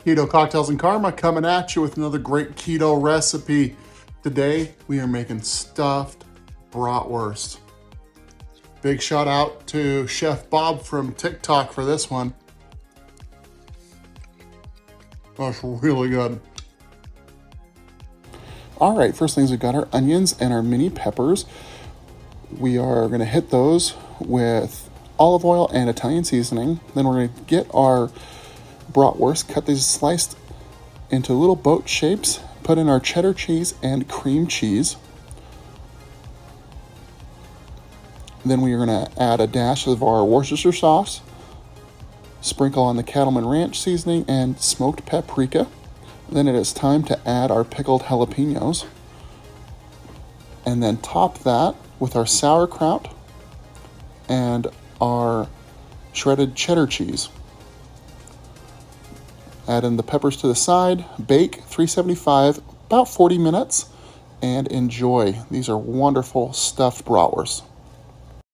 Keto Cocktails and Karma coming at you with another great keto recipe. Today we are making stuffed bratwurst. Big shout out to Chef Bob from TikTok for this one. That's really good. All right, first things, we've got our onions and our mini peppers. We are gonna hit those with olive oil and Italian seasoning. Then we're gonna get our bratwurst, cut these sliced into little boat shapes, put in our cheddar cheese and cream cheese. Then we are going to add a dash of our Worcestershire sauce, sprinkle on the Cattleman ranch seasoning and smoked paprika. Then it is time to add our pickled jalapeños, and then top that with our sauerkraut and our shredded cheddar cheese. Add in the peppers to the side, bake 375, about 40 minutes, and enjoy. These are wonderful stuffed bratwursts.